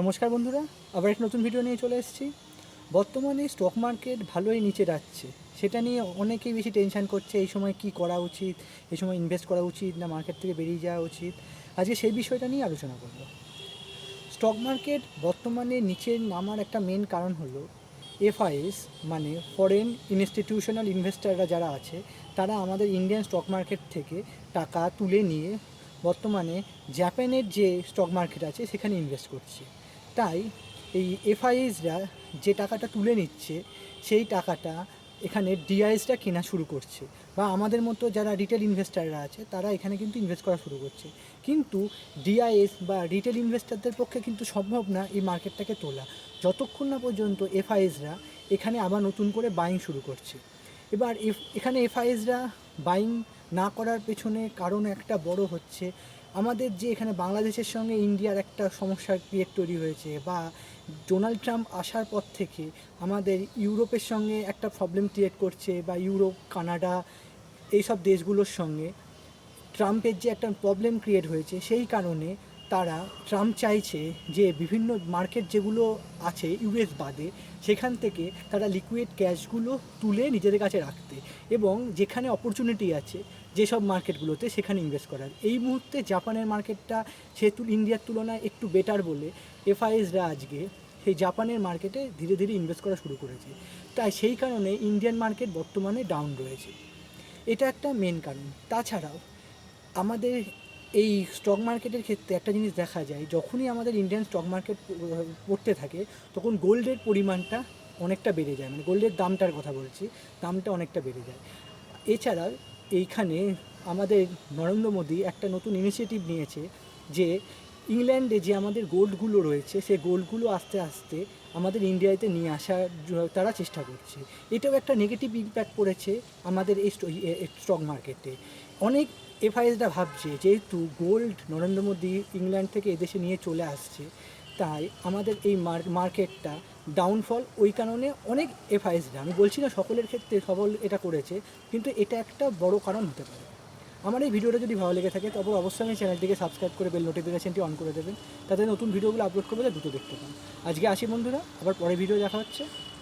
নমস্কার বন্ধুরা, আবার একটা নতুন ভিডিও নিয়ে চলে এসেছি। বর্তমানে স্টক মার্কেট ভালোই নিচে যাচ্ছে, সেটা নিয়ে অনেকেই বেশি টেনশন করছে। এই সময় কি করা উচিত, এই সময় ইনভেস্ট করা উচিত না মার্কেট থেকে বেরিয়ে যাওয়া উচিত। আজকে সেই বিষয়টা নিয়ে আলোচনা করব। স্টক মার্কেট বর্তমানে নিচে নামার একটা মেন কারণ হলো এফআইএস, মানে ফরেন ইনস্টিটিউশনাল ইনভেস্টাররা যারা আছে, তারা আমাদের ইন্ডিয়ান স্টক মার্কেট থেকে টাকা তুলে নিয়ে বর্তমানে জাপানের যে স্টক মার্কেট আছে সেখানে ইনভেস্ট করছে। তাই এই এফআইএসরা যে টাকাটা তুলে নিচ্ছে, সেই টাকাটা এখানে ডিআইএসরা কেনা শুরু করছে, বা আমাদের মতো যারা রিটেল ইনভেস্টাররা আছে তারা এখানে কিন্তু ইনভেস্ট করা শুরু করছে। কিন্তু ডিআইএস বা রিটেল ইনভেস্টারদের পক্ষে কিন্তু সম্ভব না এই মার্কেটটাকে তোলা, যতক্ষণ না পর্যন্ত এফআইএসরা এখানে আবার নতুন করে বাইং শুরু করছে। এবার এখানে এফআইএসরা বাইং না করার পেছনে কারণ একটা বড় হচ্ছে আমাদের যে এখানে বাংলাদেশের সঙ্গে ইন্ডিয়ার একটা সমস্যার ক্রিয়েট তৈরি হয়েছে, বা ডোনাল্ড ট্রাম্প আসার পর থেকে আমাদের ইউরোপের সঙ্গে একটা প্রবলেম ক্রিয়েট করছে, বা ইউরোপ, কানাডা, এইসব দেশগুলোর সঙ্গে ট্রাম্পের যে একটা প্রবলেম ক্রিয়েট হয়েছে। সেই কারণে ট্রাম্প চাইছে যে বিভিন্ন মার্কেট যেগুলো আছে ইউএস বাদে, সেখান থেকে তারা লিকুইড ক্যাশগুলো তুলে নিজেদের কাছে রাখতে, এবং যেখানে অপরচুনিটি আছে যেসব মার্কেটগুলোতে সেখানে ইনভেস্ট করার। এই মুহূর্তে জাপানের মার্কেটটা সেহেতু ইন্ডিয়ার তুলনায় একটু বেটার বলে এফআইএসরা আজকে সেই জাপানের মার্কেটে ধীরে ধীরে ইনভেস্ট করা শুরু করেছে। তাই সেই কারণে ইন্ডিয়ান মার্কেট বর্তমানে ডাউন রয়েছে। এটা একটা মেন কারণ। তাছাড়াও আমাদের এই স্টক মার্কেটের ক্ষেত্রে একটা জিনিস দেখা যায়, যখনই আমাদের ইন্ডিয়ান স্টক মার্কেট পড়তে থাকে তখন গোল্ডের পরিমাণটা অনেকটা বেড়ে যায়, মানে গোল্ডের দামটার কথা বলছি, দামটা অনেকটা বেড়ে যায়। এছাড়া এইখানে আমাদের নরেন্দ্র মোদী একটা নতুন ইনিশিয়েটিভ নিয়েছে যে ইংল্যান্ডে যে আমাদের গোল্ডগুলো রয়েছে সেই গোল্ডগুলো আস্তে আস্তে আমাদের ইন্ডিয়াতে নিয়ে আসার তারা চেষ্টা করছে। এটাও একটা নেগেটিভ ইম্প্যাক্ট পড়েছে আমাদের এই স্টক মার্কেটে। অনেক এফআইএসরা ভাবছে যেহেতু গোল্ড নরেন্দ্র মোদী ইংল্যান্ড থেকে এদেশে নিয়ে চলে আসছে, তাই আমাদের এই মার্কেটটা ডাউনফল। ওই কারণে অনেক এফআইএসরা, আমি বলছি না সকলের ক্ষেত্রে সবল এটা করেছে, কিন্তু এটা একটা বড় কারণ হতে পারে। আমার এই ভিডিওটা যদি ভালো লেগে থাকে তবে অবশ্যই আমি চ্যানেলটিকে সাবস্ক্রাইব করে বেল নোটিফিকেশনটি অন করে দেবেন, তাতে নতুন ভিডিওগুলো আপলোড করবে দ্রুত দেখতে পান। আজকে আসি বন্ধুরা, আবার পরে ভিডিও দেখা হচ্ছে।